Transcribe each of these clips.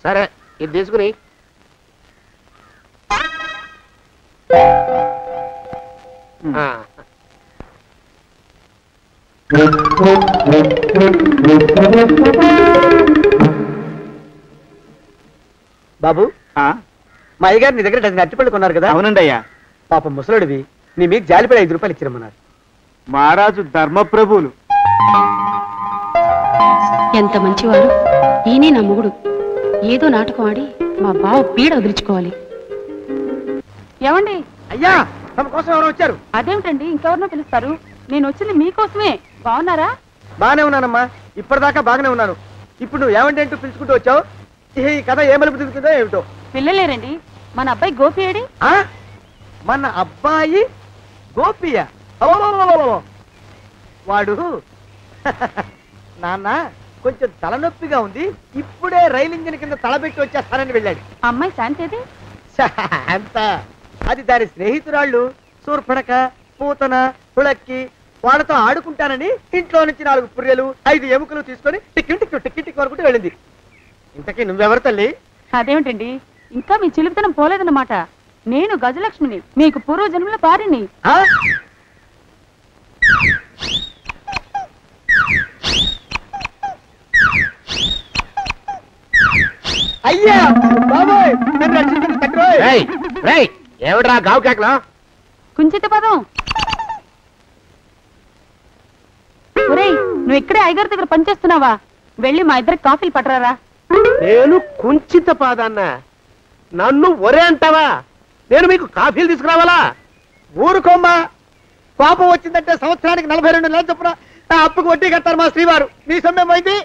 సరే ఇది తీసుకుని బాబు మా అయ్యగారు నీ దగ్గర డజన్ అరటిపళ్ళు కొన్నారు కదా? అవునండి అయ్యా. పాపం ముసలుడివి, నీ మీకు జాలిపడి 5 రూపాయలు ఇచ్చిరమ్మన్నారు. మహారాజు ధర్మప్రభువులు. ఎంత మంచివారు. ఈయనే నా మొగుడు. ఏదో నాటకం ఆడి మా బావ పీడ వదిలించుకోవాలి. ఏమండి? అయ్యా, తమ కోసం ఎవరో వచ్చారు. అదేమిటండి, ఇంకెవరినో పిలుస్తారు? నేను వచ్చింది మీకోసమే. బాగున్నారా? బాగానే ఉన్నానమ్మా, ఇప్పటిదాకా బాగానే ఉన్నాను. ఇప్పుడు నువ్వు ఏమంటే అంటూ పిలుచుకుంటూ వచ్చావు. ఈ కథ ఏ మలుపు తిరుగుతుందో ఏమిటో. పిల్లలేరండి. మన అబ్బాయి గోపి ఏడి? మన అబ్బాయి గోపియా? వాడు నాన్న కొంచెం తలనొప్పిగా ఉంది, ఇప్పుడే రైలు ఇంజిన్ కింద తలబెట్టి వచ్చేస్తానని వెళ్ళాడు. అమ్మాయి శాంతి అంత అది దాని స్నేహితురాళ్ళు సూర్పణక, పూతన, పుళక్కి వాళ్ళతో ఆడుకుంటానని ఇంట్లో నుంచి 4 పుర్రెలు 5 ఎముకలు తీసుకొని టిక్కి వరకు వెళ్ళింది. ఇంతకీ నువ్వెవరు తల్లి? అదేమిటండి, ఇంకా మీ చిలుపుతనం పోలేదన్నమాట. నేను గజలక్ష్మిని, మీకు పూర్వజన్మల పారిని. అయ్యా బాబోయ్, నన్ను రక్షించండి తండ్రోయ్. ఏమిట్రా గావు కేకలా? కుంచిత పదం. ఒరేయ్, నువ్వు ఇక్కడే అయ్యగారి దగ్గర పనిచేస్తున్నావా? వెళ్ళి మా ఇద్దరికి కాఫీలు పట్టరారా. నేను కుంచిత పాదాన్న, నన్ను ఒరే అంటావా? నేను మీకు కాఫీలు తీసుకురావాలా? ఊరుకోమ్మా, కోపం వచ్చిందంటే సంవత్సరానికి 42 నెలలు చొప్పున నా అప్పుకు వడ్డీ కట్టారు మా శ్రీవారు. నీ సొమ్మేం పోయింది?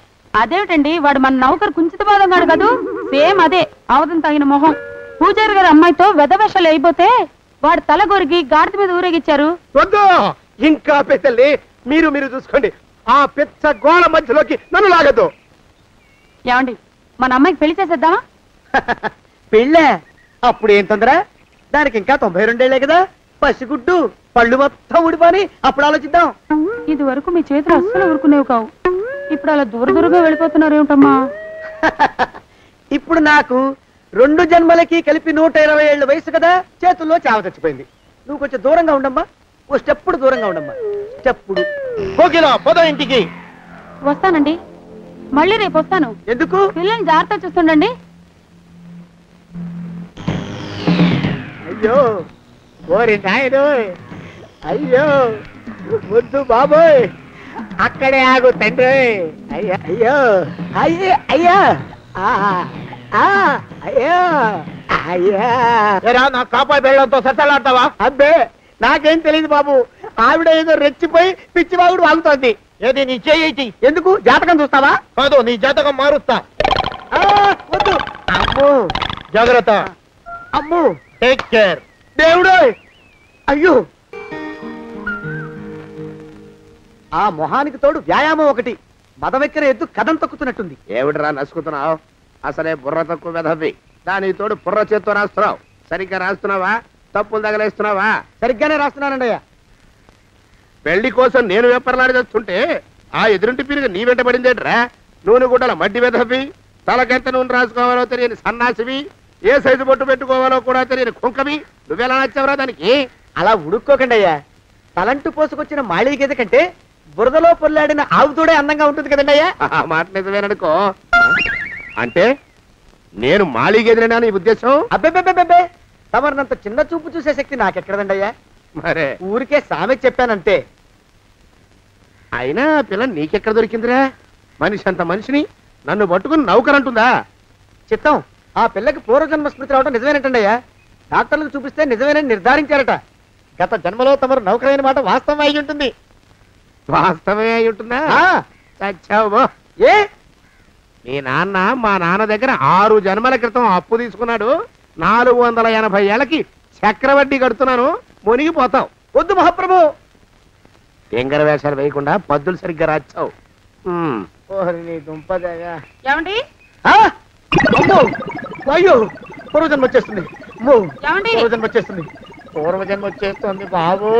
అదేమిటండి, వాడు మన నౌకరు కుంచిత పాదం కాడు కదూ. సేమ్ అదే, అవతం తగిన మొహం. పూజారి గారి అమ్మాయితో వెధవేషాలు అయిపోతే వాడు తల గొరిగి గాడిద మీద ఊరేగిచ్చారు. వద్దు, ఇంకా పెద్దల్ని మీరు చూసుకోండి. ఆ పెద్ద గోళ మధ్యలోకి నన్ను లాగద్దు. ఏమండి, మన అమ్మాయికి పెళ్లి చేసేద్దామా? పెళ్ళే? అప్పుడు ఏం తొందర? దానికి ఇంకా 92 ఏళ్లే కదా. పసిగుడ్డు పళ్ళు మొత్తం ఊడిపోని అప్పుడు ఆలోచిద్దాం. ఇది వరకు మీ చేతులు అస్సలు ఊరుకునేవి కావు. ఇప్పుడు అలా దూరంగా వెళ్ళిపోతున్నారు ఏమిటమ్మా? ఇప్పుడు నాకు 2 జన్మలకి కలిపి 120 ఏళ్ళ వయసు కదా, చేతుల్లో చావ చచ్చిపోయింది. నువ్వు కొంచెం దూరంగా ఉండమ్మా, ఓ స్టెప్పుడు దూరంగా ఉండమ్మా. స్టెప్పుడు పోదా ఇంటికి. వస్తానండి, మళ్ళీ రేపు వస్తాను. ఎందుకు? పిల్లల్ని జాగ్రత్త చూస్తుండండి. అయ్యో ఓరి నాయుడు, అయ్యో వద్దు బాబోయ్, అక్కడే ఆగు తండ్రి. అయ్యా అయ్యో అయ్యో అయ్యా అయ్యో అయ్యా, నా కాపాయి బెళ్ళంతో సత్తలాడతావా? అబ్బే, నాకేం తెలియదు బాబు. ఆవిడ ఏదో రెచ్చిపోయి పిచ్చివాగుడు వాగుతోంది. ఏది నీ చేయి? ఎందుకు? జాతకం చూస్తావా? కాదు, నీ జాతకం మారుస్తా. వద్దు. అమ్మో, జాగ్రత్త. అమ్మో, టేక్ కేర్. దేవుడు, అయ్యో. ఆ మొహానికి తోడు వ్యాయామం ఒకటి. మదవెక్కిన ఎద్దు కథం తొక్కుతున్నట్టుంది. ఏమిటిరా నసుకుతున్నావు? అసలే బుర్ర తక్కువ వెధవి. దాని తోడు బుర్ర చేత్తో రాస్తున్నావు. సరిగ్గా రాస్తున్నావా? తప్పులు తగలేస్తున్నావా? సరిగ్గానే రాస్తున్నానండి అయ్యా. పెళ్లి కోసం నేను వెప్పర్లాడి చేస్తుంటే ఆ ఎదురింటి పిరుగు నీ వెంట పడిందేట్రా? నూనె గుడ్డల మడ్డి వెధవి, తలకెంత నూనె రాసుకోవాలో తెలియని సన్నాసివి, ఏ సైజు బొట్టు పెట్టుకోవాలో కూడా తెలియని కుంకవి. నువ్వెలా నచ్చావురా దానికి? అలా ఉడుక్కోకండి అయ్యా. తలంటు పోసుకొచ్చిన మాళీ గేదె కంటే బురదలో పొల్లాడిన ఆవు తోడే అందంగా ఉంటుంది కదండి అయ్యా. మాట నిజమేననుకో. అంటే నేను మాళీగెదిరినా నీ ఉద్దేశం? అబ్బెబ్బెబ్బెబ్బే, తమరినంత చిన్న చూపు చూసే శక్తి నాకెక్కడదండి అయ్యా. మరే ఊరికే సామె చెప్పానంతే. అయినా పిల్ల నీకెక్కడ దొరికిందిరా? మనిషి అంత మనిషిని నన్ను పట్టుకుని నౌకరంటుందా? చిత్తం, ఆ పిల్లకి పూర్వజన్మ స్మృతి రావడం నిజమేనటండి అయ్యా. డాక్టర్లకు చూపిస్తే నిజమేనని నిర్ధారించారట. గత జన్మలో తమరు నౌకరైన మాట వాస్తవం అయి ఉంటుంది. వాస్తవమే అయి ఉంటుందా? చచ్చావు. ఏ, మీ నాన్న మా నాన్న దగ్గర 6 జన్మల క్రితం అప్పు తీసుకున్నాడు. 480 ఏళ్ళకి చక్రవడ్డీ కడుతున్నాను. మునిగిపోతావు. వద్దు మహాప్రభు. తెంగర వేషాలు వేయకుండా పద్దులు సరిగ్గా రాచావు. ఏమండి? అయ్యో, పూర్వజన్మ వచ్చేస్తుంది. ఏమండి? పూర్వజన్మ వచ్చేస్తుంది బాబు.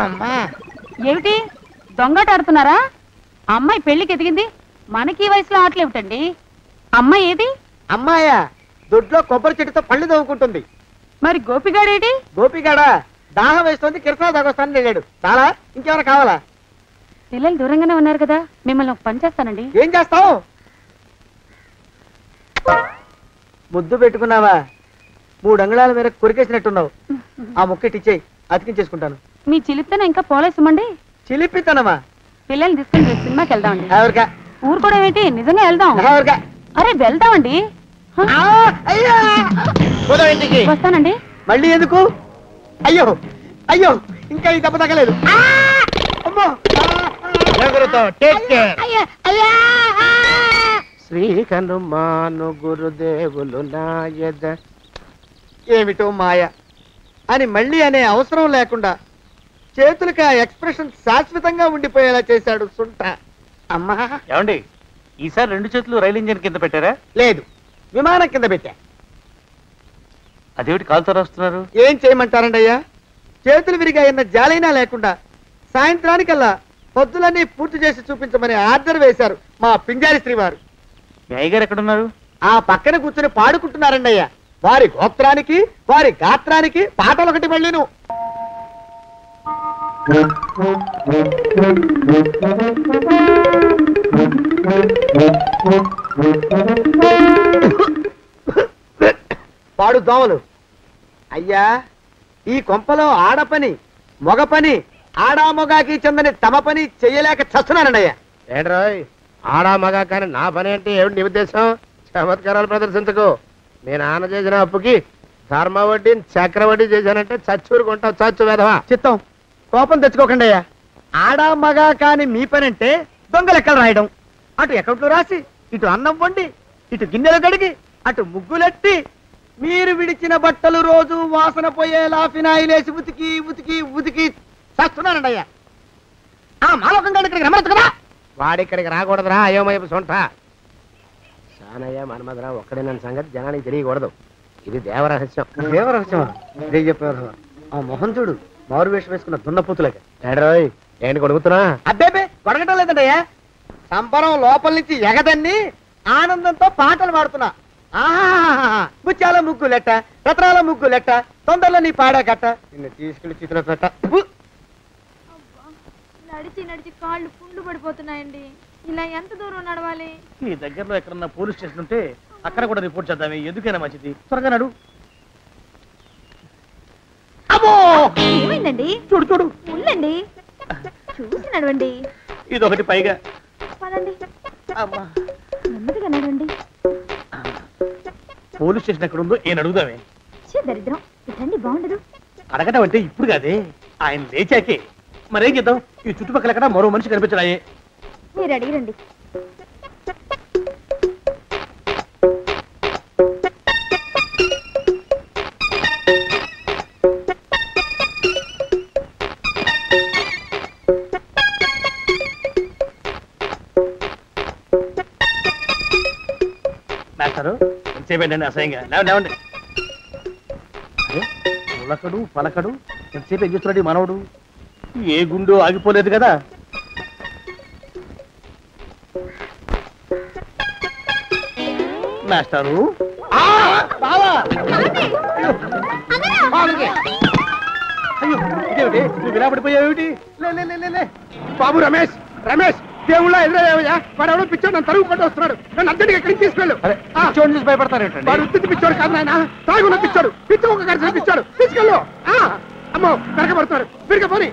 అమ్మా, ఏమిటి దొంగట ఆడుతున్నారా? అమ్మాయి పెళ్లికి ఎదిగింది, మనకి ఈ వయసులో ఆటలేమిటండి? అమ్మాయి ఏది? అమ్మాయా దొడ్లో కొబ్బరి చెట్టుతో పళ్ళు తవ్వుకుంటుంది. మరి గోపిగాడేటి? గోపిగాడ దాహం వేస్తుంది, కిరసా తాగొస్తానని వెళ్ళాడు. చాలా ఇంకేమైనా కావాలా? పిల్లలు దూరంగానే ఉన్నారు కదా, మిమ్మల్ని ఒక పని చేస్తానండి. ఏం చేస్తావు? ముద్దు పెట్టుకున్నావా? 3 అంగుళాల మేర కొరికేసినట్టున్నావు. ఆ ముక్కటి ఇచ్చేయి, అతికించేసుకుంటాను. మీ చిలిపితనం ఇంకా పోలేసమండి. చిలిపితనమా? పిల్లల్ని తీసుకుని రేపు సినిమాకి వెళ్దామండి. ఎవరికా? ఊరు కూడా ఏంటి, నిజంగా వెళ్దాం. ఎవరికా? అరే వెళ్దామండి. ఇంటికి వస్తానండి. మళ్ళీ ఎందుకు? అయ్యో అయ్యో, ఇంకా ఈ దెబ్బ తగ్గలేదు. శ్రీకను మాను గురుదేవులు నాయద. ఏమిటో మాయ అని మళ్ళీ అనే అవసరం లేకుండా చేతులకి ఆ ఎక్స్ప్రెషన్ శాశ్వతంగా ఉండిపోయేలా చేశాడు సుంట. అమ్మా ఏమండి, ఈసారి 2 చేతులు రైలు ఇంజిన్ కింద పెట్టారా? లేదు, విమానం కింద పెట్టా. అదేమిటి కాలుతో రాస్తున్నారు? ఏం చేయమంటారండి అయ్యా? చేతులు విరిగాయన్న జాలైనా లేకుండా సాయంత్రానికల్లా పొద్దులన్నీ పూర్తి చేసి చూపించమని ఆర్డర్ వేశారు మా పింజారి శ్రీ వారు. మీ అయ్యగారు ఎక్కడున్నారు? ఆ పక్కన కూర్చొని పాడుకుంటున్నారండి అయ్యా. వారి గోత్రానికి వారి గాత్రానికి పాటలు ఒకటి మళ్ళీను. పాడు దోమలు. అయ్యా, ఈ కొంపలో ఆడపని మొగ పని ఆడా మొగాకి చెందని తమ పని చెయ్యలేక చస్తున్నానండయ్యా. ఏంట్రాయ్ ఆడా మగా కానీ నా పని అంటే ఏమిటి నీ ఉద్దేశం? చమత్కారాలు ప్రదర్శించకు. మీ నాన్న చేసిన అప్పుకి ధర్మ వడ్డీ చక్రవడ్డీ చేశానంటే చచ్చూరు కొంటావు, చచ్చు వెధవా. చిత్తం, కోపం తెచ్చుకోకండి అయ్యా. ఆడా మగా కాని మీ పని అంటే దొంగ లెక్కలు రాయడం. అటు అకౌంట్లో రాసి, ఇటు అన్నం వండి, ఇటు గిన్నెలు కడిగి, అటు ముగ్గులెట్టి, మీరు విడిచిన బట్టలు రోజు వాసన పోయేలా ఫినాయిలేసి ఉతికి ఉతికి ఉతికి చస్తున్నానండి అయ్యా. ఆ మాలోకం గడి ఇక్కడికి రమ్మచ్చు కదా. వాడిక్కడికి రాకూడదురా అయోమయపు సొంట. సానయ్య మన్మధరావు ఒక్కడే నన్ను సంగతి జనానికి తెలియకూడదు. ఇది దేవరహస్యం. దేవరహస్యమా? చెప్పారు. ఆ మొహం చూడు, మారు వేషం వేసుకున్న దున్నపోతులకి. ఏడ్రోయ్ ఏంటి కొడుకుతున్నా? అబ్బేబే కొడగటం లేదండయ్యా. సంబరం లోపల నుంచి ఎగదన్ని ఆనందంతో పాటలు పాడుతున్నా. ఆహా, ముత్యాల ముగ్గు లెట్ట, రత్నాల ముగ్గు లెట్ట, తొందరలో నీ పాడా కట్ట, నిన్ను తీసుకెళ్లి చిత్ర పెట్ట. నడిచి నడిచి కాళ్ళు పుండ్లు పడిపోతున్నాయండి. ఇలా ఎంత దూరం నడవాలి? ఈ దగ్గరలో ఎక్కడన్నా పోలీస్ స్టేషన్ ఉంటే అక్కడ కూడా రిపోర్ట్ చేద్దామే, ఎందుకైనా మంచిది. త్వరగా నడు. ఏమైందండి? చూడు చూడు, ఉండండి, చూసి నడవండి. ఇదొకటి పైగా. పదండి, నెమ్మదిగా నడవండి. పోలీస్ స్టేషన్ ఎక్కడ ఉందో ఏం అడుగుదామే. దరిద్రం, ఇటండి బాగుండదు. అడగటం అంటే ఇప్పుడు కాదే, ఆయన లేచాకే. మరేం చేద్దాం, ఈ చుట్టుపక్కల ఎక్కడ మరో మనిషి కనిపించడాయే. మీరు అడిగిరండి. మాస్టారు ఎంతసేపేంటండి అసహ్యంగా? లేవండి లేవండి. ఉలకడు పలకడు, ఎంతసేపు ఏం చేస్తున్నాడు మనవడు? ఏ గుండు ఆగిపోలేదు కదా. మాస్టారు అయ్యో, ఇదేమిటి నువ్వు ఇలా పడిపోయావేమిటి? బాబు రమేష్, రమేష్ దేవుళ్ళ ఎదురయ్యా. వాడు ఎవడో పిచ్చోడు నన్ను తరుగు కొట్టి వస్తున్నాడు. నన్ను అర్జెంట్గా ఎక్కడికి తీసుకెళ్ళు. చూడండి చూసి భయపడతారేంటండి? వాడు ఉత్తి పిచ్చోడు కాదు నాయన, తాగున్న పిచ్చోడు, పిచ్చి ఒక కలిసి పిచ్చాడు. తీసుకెళ్ళు. అమ్మో వెనకబడుతున్నాడు, విరిగ పోని.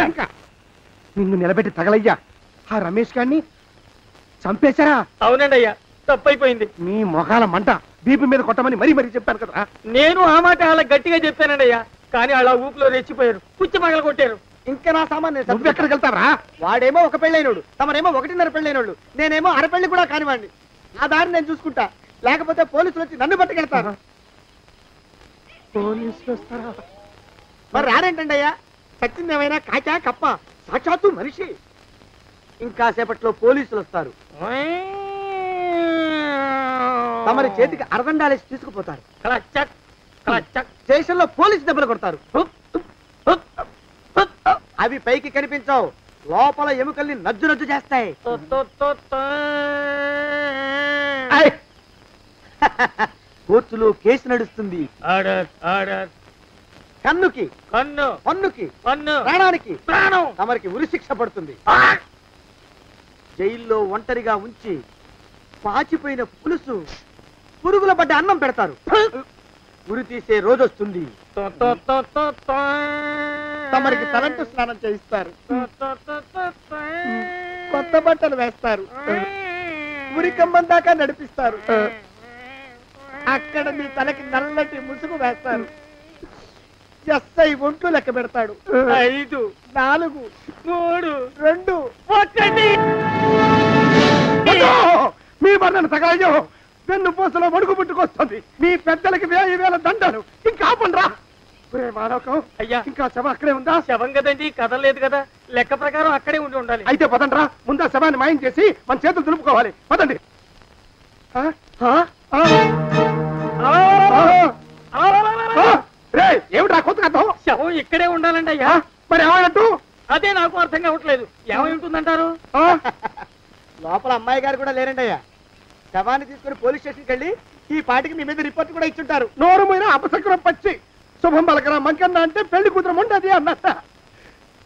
ఇంకా నిన్ను నిలబెట్టి తగలయ్యా. ఆ రమేష్ గారిని చంపేశారా? అవునండి అయ్యా, తప్పైపోయింది. మీ మొఖాల మంట బీపీ మీద కొట్టమని మరీ మరీ చెప్పాను కదా. నేను ఆ మాట అలా గట్టిగా చెప్పానండి అయ్యా, కానీ అలా ఊపిలో రెచ్చిపోయారు, పుచ్చి పగల కొట్టారు. ఇంకా నా సామాన్ నువ్వు ఎక్కడికి వెళ్తావరా? వాడేమో ఒక పెళ్ళైనోడు, తమరేమో 1.5 పెళ్ళైనోళ్ళు, నేనేమో అరపెళ్ళి కూడా కానివ్వండి. ఆ దారి నేను చూసుకుంటా, లేకపోతే పోలీసులు వచ్చి నన్ను పట్టుకెళ్తారు. పోలీసులు వస్తారా? మరి రారేంటండి అయ్యా, సత్యందేమైనా కాచా కప్ప, సాక్షాత్తు మనిషి. ఇంకా సేపట్లో పోలీసులు వస్తారు, తమరి చేతికి అరదండాలేసి తీసుకుపోతారు. స్టేషన్ లో పోలీసు దెబ్బలు కొడతారు. అవి పైకి కనిపించవు, లోపల ఎముకల్ని నజ్జు నజ్జు చేస్తాయి. కోర్టులో కేసు నడుస్తుంది. Order order. కన్నుకి కన్ను పన్నుకి కన్ను ప్రాణానికి ప్రాణం. తమరికి ఉరిశిక్ష పడుతుంది. జైల్లో ఒంటరిగా ఉంచి పాచిపోయిన పులుసు పురుగుల పడ్డ అన్నం పెడతారు. ఉరి తీసే రోజు వస్తుంది. తమరికి తలంటు స్నానం చేయిస్తారు. కొత్త బట్టలు వేస్తారు. ఉరికంబం దాకా నడిపిస్తారు. అక్కడ మీ తలకి నల్లటి ముసుగు వేస్తారు. ఎస్ఐ ఒంట్లు లెక్క పెడతాడు. 5 4 3 2 1. మీ వర్ణన సగాయో వెన్ను పూసలో వణుకు పుట్టుకొస్తుంది. మీ పెద్దలకి 1000 దండాలు. ఇంకా ఆపండ్రా. మానవకం అయ్యా, ఇంకా శవం అక్కడే ఉందా? శవం కదండి, కదలేదు కదా. లెక్క ప్రకారం అక్కడే ఉండాలి. అయితే పదండ్రా. ముందా శవాన్ని మాయం చేసి మన చేతులు దులుపుకోవాలి. పదండి. ఏమిటా కొత్త కథ? శవం ఇక్కడే ఉండాలండి అయ్యా. మరి ఏమైనట్టు? అదే నాకు అర్థం కావట్లేదు. ఏమై ఉంటుందంటారు? లోపల అమ్మాయి గారు కూడా లేరండి అయ్యా. శవాన్ని తీసుకుని పోలీస్ స్టేషన్కి వెళ్ళి ఈ పాటికి మీ మీద రిపోర్ట్ కూడా ఇచ్చుంటారు. నోరు మీద అపశకునం పచ్చి శుభం పలకరా మంకన్న అంటే పెళ్లి కూతురు ఉండదు అన్నట్ట.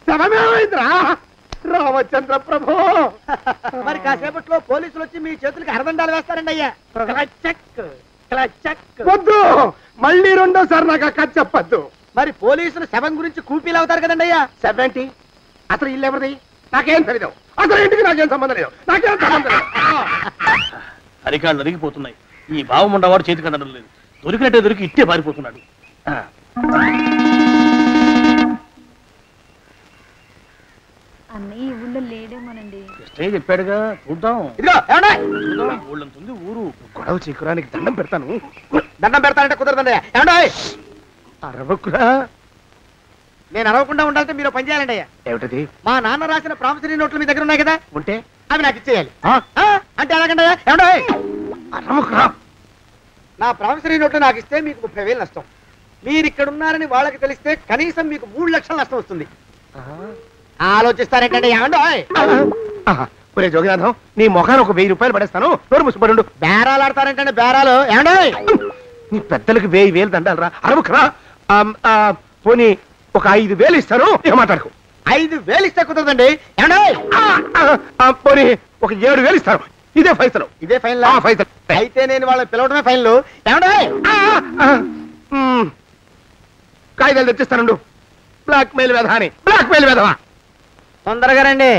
శవమేమైందిరా రామచంద్ర ప్రభు? మరి కాసేపట్లో పోలీసులు వచ్చి మీ చేతులకి అరదండాలు వేస్తారండి అయ్యా. వద్దు, మళ్ళీ రెండోసారి నాకు అక్క చెప్పద్దు. మరి పోలీసులు శవం గురించి కూపీలు అవుతారు కదండి అయ్యా. సెవెంటీ అసలు ఇల్లు ఎవరిది? నాకేం తెలియదు. అసలు ఇంటికి నాకేం సంబంధం లేదు. నాకేం సంబంధం లేదు. అరికాళ్ళు అరిగిపోతున్నాయి. ఈ భావం ఉండవాడు చేతికి అందడం లేదు. దొరికినట్టే దొరికి ఇట్టే పారిపోతున్నాడు. అన్నయ్య ఈ ఊళ్ళో లేడేమోనండి. కృష్ణయ్య చెప్పాడుగా, చూద్దాం. ఇదిగో ఏమండి? ఊళ్ళంతుంది ఊరు. గొడవ చీకురానికి దండం పెడతాను. దండం పెడతానంటే కుదరదండి అయ్యా. ఏమండి? అరవకురా. నేను అరవకుండా ఉండాలంటే మీరు పని చేయాలండి అయ్యా. ఏమిటది? మా నాన్న రాసిన ప్రామిసరీ నోట్లు మీ దగ్గర ఉన్నాయి కదా, ఉంటే అవి నాకు ఇచ్చేయాలి. అంటే ఎలాగండి అయ్యా? ఏమండి? అరవకురా. నా ప్రామిసరీ నోట్లు నాకు ఇస్తే మీకు 30,000 నష్టం. మీరు ఇక్కడ ఉన్నారని వాళ్ళకి తెలిస్తే కనీసం మీకు 3 లక్షల నష్టం వస్తుంది. ఆలోచిస్తారేంటండి? ఏమండి? ఒరే జోగినాథం, నీ మొఖాన్ని ఒక 1000 రూపాయలు పడేస్తాను. నోరు ముసుపడు. బేరాలు ఆడతారేంటండి? బేరాలు ఏమండి? నీ పెద్దలకు 1000 దండాలరా. అరవకురా. పోనీ ఒక 5,000 ఇస్తాను. ఇక మాట్లాడుకో. 5,000 ఇస్తే కుదరదండి. ఏమండి? పోనీ ఒక 7,000 ఇస్తాను. ఇదే ఫైసలు. ఇదే ఫైన్ ఫైసలు. అయితే నేను వాళ్ళని పిలవడమే ఫైన్లు. ఏమండి? కాగితాలు తెచ్చిస్తాను. బ్లాక్ మెయిల్ వెధ అని. బ్లాక్ మెయిల్ వెధవా. తొందరగా రండి.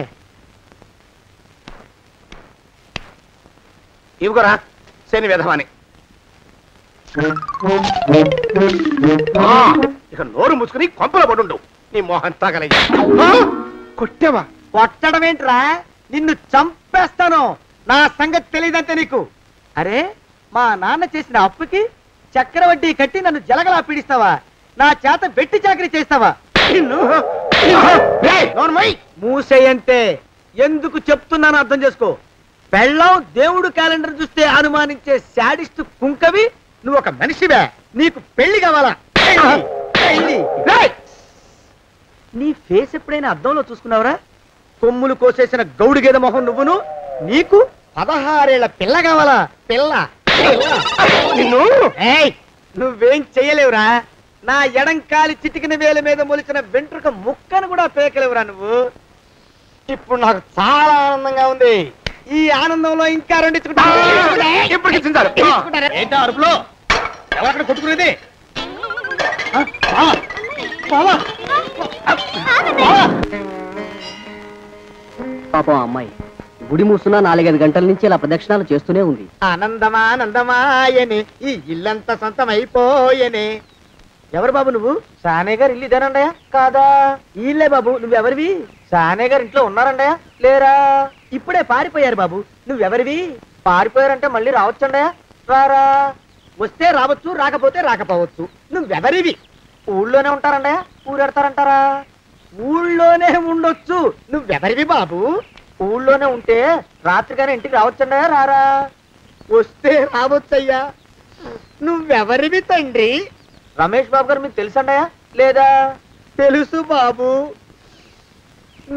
ఇవ్వరా శని వెధవాని. ఇక నోరు ముసుకుని కొంపలో పడుండు. నీ మోహన్ తాగలయ్యా. కొట్టావా? కొట్టడం ఏంట్రా? నిన్ను చంపేస్తాను. నా సంగతి తెలియదంటే నీకు. అరే, మా నాన్న చేసిన అప్పుకి చక్రవడ్డీ కట్టి నన్ను జలగలా పీడిస్తావా? నా చేత వెట్టి చాకరీ చేస్తావా? మూసేయంటే ఎందుకు చెప్తున్నాను అర్థం చేసుకో. పెళ్ళం దేవుడు క్యాలెండర్ చూస్తే అనుమానించే శాడిస్ట్ కుంకవి నువ్వు ఒక మనిషివే. నీకు పెళ్లి కావాలా? నీ ఫేస్ ఎప్పుడైనా అద్దంలో చూసుకున్నావురా? కొమ్ములు కోసేసిన గౌడు గేదె మొహం నువ్వును. నీకు 16 ఏళ్ల పిల్ల కావాలా? పిల్ల నువ్వేం చెయ్యలేవురా. నా ఎడంకాలి చిటికిన వేల మీద మొలిచిన వెంట్రుక ముక్కను కూడా పేకలేవురా నువ్వు. ఇప్పుడు నాకు చాలా ఆనందంగా ఉంది. ఈ ఆనందంలో ఇంకా ఏంటో అరుపులో ఎవరక్కడ కొట్టుకునేది? పాపం అమ్మాయి గుడి మూసున్న 4-5 గంటల నుంచి ఇలా ప్రదక్షిణాలు చేస్తూనే ఉంది. ఆనందమానందమాయని ఈ ఇల్లంతా సొంతం అయిపోయనే. ఎవరు బాబు నువ్వు? సానే గారు ఇల్లు ఇదేనండయా? కాదా? ఇల్లే బాబు. నువ్వెవరివి? సానే గారు ఇంట్లో ఉన్నారండయా? లేరా? ఇప్పుడే పారిపోయారు బాబు. నువ్వెవరివి? పారిపోయారంటే మళ్ళీ రావచ్చండయా? రారా. వస్తే రావచ్చు, రాకపోతే రాకపోవచ్చు. నువ్వెవరివి? ఊళ్ళోనే ఉంటారండయా? ఊరెడతారంటారా? ఊళ్ళోనే ఉండొచ్చు. నువ్వెవరివి బాబు? ఊళ్ళోనే ఉంటే రాత్రిగానే ఇంటికి రావచ్చండయా? రారా. వస్తే రావచ్చయ్యా. నువ్వెవరివి తండ్రి? రమేష్ బాబు గారు మీకు తెలుసండయా? లేదా? తెలుసు బాబు.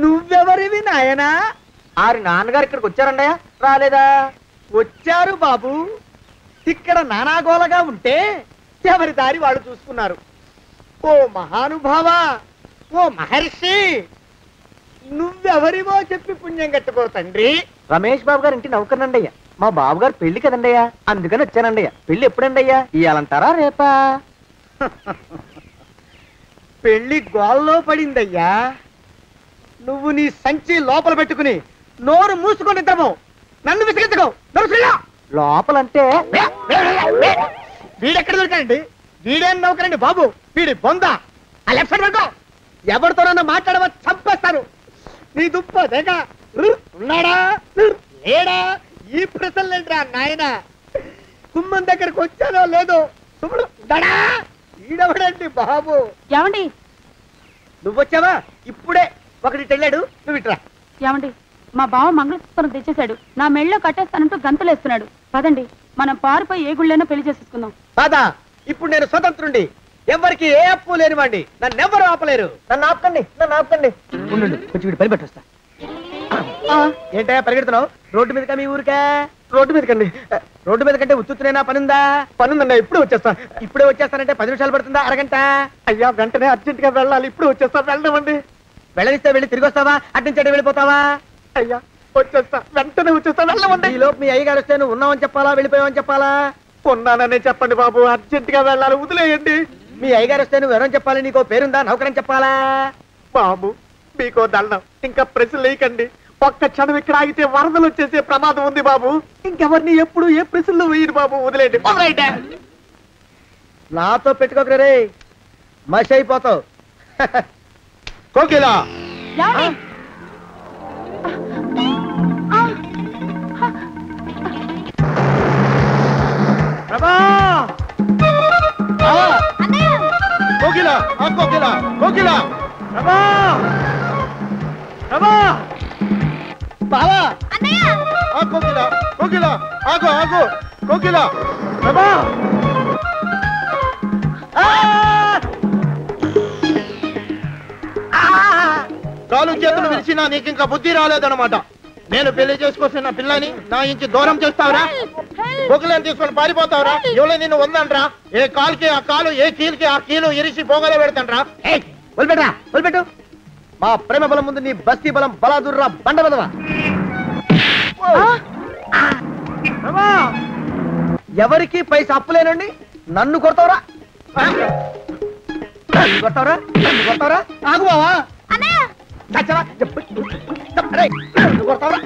నువ్వెవరివి నాయనా? ఆరి నాన్నగారు ఇక్కడికి వచ్చారండయా? రాలేదా? వచ్చారు బాబు. ఇక్కడ నానాగోలగా ఉంటే ఎవరి దారి వాళ్ళు చూసుకున్నారు. ఓ మహానుభావ, ఓ మహర్షి, నువ్వెవరివో చెప్పి పుణ్యం కట్టుకో తండ్రి. రమేష్ బాబు గారు ఇంటి నౌకర్నండయ్యా. మా బాబు గారు పెళ్లి కదండయ్యా, అందుకని వచ్చానండయ్యా. పెళ్లి ఎప్పుడండయ్యా? ఇయ్యాలంటారా రేపా? పెళ్లి గోల్లో పడిందయ్యా. నువ్వు నీ సంచి లోపల పెట్టుకుని నోరు మూసుకొని నిద్రపో. నన్ను విసిగించుకో. లోపలంటే వీడెక్కడ దొరికాడండి? వీడేం నౌకరండి బాబు, వీడి బొంద. ఆ లెఫ్ట్ సైడ్ పడుకో. ఎవరితోనన్నా మాట్లాడవా చంపేస్తాను. నీ దుప్ప దేక ఉన్నాడా లేడా ఈ ప్రశ్నలేంట్రా నాయన. కుమ్మం దగ్గరకు వచ్చానో లేదో చూడు. ఈడవడండి బాబు. ఏమండి నువ్వు వచ్చావా? ఇప్పుడే ఒకటి వెళ్ళాడు, నువ్వు ఇట్రా. ఏమండి, మా బావ మంగళసూత్రం తెచ్చేశాడు. నా మెళ్ళో కట్టేస్తానంటూ గంతులేస్తున్నాడు. పదండి, మనం పారిపోయి ఏ గుళ్ళైనా పెళ్లి చేసేసుకుందాం. బాదా, ఇప్పుడు నేను స్వతంత్రుండి, ఎవరికి ఏ అప్పు లేనివాడి. నన్నెవ్వరు ఆపలేరు. నన్ను ఆపకండి, నన్ను ఆపకండి. ఉండు, కొంచెం వీడి పని పెట్టొస్తా. ఏంటా పరిగెడుతున్నావు? రోడ్డు మీదకా మీ ఊరికా? రోడ్డు మీదకండి. రోడ్డు మీద కంటే ఉత్తునేనా పనుందా? పనుందన్నా, ఇప్పుడే వచ్చేస్తా. ఇప్పుడే వచ్చేస్తానంటే 10 నిమిషాలు పడుతుందా? అరగంట? అయ్యా వెంటనే అర్జెంట్ గా వెళ్ళాలి. ఇప్పుడు వచ్చేస్తా. వెళ్ళనివ్వండి. వెళ్ళనిస్తే వెళ్ళి తిరిగి వస్తావా? అట్నుంచి వెళ్ళిపోతావా? అయ్యా వచ్చేస్తా, వెంటనే వచ్చేస్తా. వెళ్ళమండి. ఈ లోపు మీ అయ్యగారు వస్తే నువ్వు ఉన్నావని చెప్పాలా, వెళ్ళిపోయావని చెప్పాలా? ఉన్నాననే చెప్పండి బాబు, అర్జెంట్ గా వెళ్ళాలి, వదిలేయండి. మీ అయ్యగారు వస్తే నువ్వు ఎవరని చెప్పాలి? నీకో పేరుందా? నౌకరని చెప్పాలా? బాబు మీకో దండం, ఇంకా ప్రశ్నలు వేయకండి. ఒక్క క్షణం ఇక్కడ ఆగితే వరదలు వచ్చేసే ప్రమాదం ఉంది బాబు. ఇంకెవరిని ఎప్పుడు ఏ ప్రశ్నలు వేయరు బాబు, వదిలేండి. నాతో పెట్టుకోకరే రే, మషి అయిపోతావు. కోకిలా ఏమండి? ప్రభా! కోకిలా కోకిలా కోకిలా ప్రభా! ప్రభా! బావా! కోకిలా కోకిలా ఆగు ఆగు కోకిలా ప్రభా! కాలు చేతులు విరిచినా నీకు ఇంకా బుద్ధి రాలేదన్నమాట. నేను పెళ్లి చేసుకొస్తున్న పిల్లని నా ఇంటి దూరం చేస్తావురా? బొగ్గులను తీసుకొని పారిపోతావురా? ఎవరో నిన్ను ఉందంట్రా? ఏ కాలుకి ఆ కాలు, ఏ కీలుకి ఆ కీలు ఇరిచి పోగల పెడతాంట్రా? వదిలిపెట్టరా, వదిలిపెట్టు. మా ప్రేమ బలం ముందు నీ బస్తీ బలం బలాదుర్రా బండ బదవా. ఎవరికి పైసా అప్పులేనండి నన్ను కొడతావురా? నన్ను కొడతావురా? నన్ను కొడతావురా? ఆగు బావా. చచ్చరా, నన్ను కొడతావురా?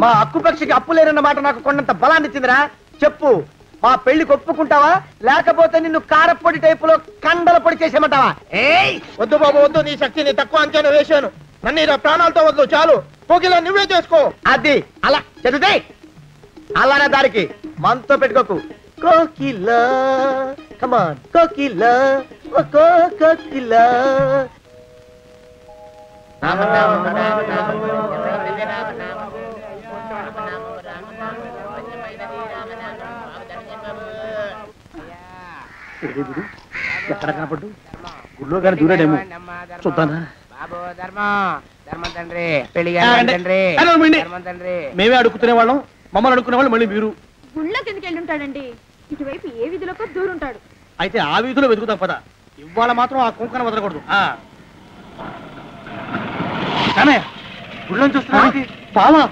మా అక్కుపక్షికి అప్పు లేనన్న మాట నాకు కొండంత బలాన్ని ఇచ్చిందిరా. చెప్పు, మా పెళ్లికి ఒప్పుకుంటావా, లేకపోతే నిన్ను కారపొడి టైపులో కండల పొడి చేసేమంటావా? వద్దు బాబు వద్దు, నీ శక్తిని తక్కువ అంచనా వేశాను. నన్ను ఇలా ప్రాణాలతో వద్దు, చాలు. కోకిలా నువ్వే చేసుకో. అది అలా చదివితే అలానే దారికి మనతో పెట్టుకోకు. కోకిలా కమాన్ కోకిలా, ఓ కోకిలా. ఎక్కడ కనపడ్డు? గుళ్ళో కానీ దూరాడేమో, చూద్దానా? మేమే అడుగుతునే వాళ్ళం, మమ్మల్ని అడుక్కునే వాళ్ళు మళ్ళీ మీరు. గుళ్ళకి ఎందుకు వెళ్ళి ఉంటాడండి? ఇటువైపు ఏ వీధిలోకి దూరుంటాడు. అయితే ఆ వీధిలో వెతుకుతాం పద. ఇవాళ మాత్రం ఆ కుంకన వదలకూడదు. గుళ్ళని చూస్తున్నా బావా.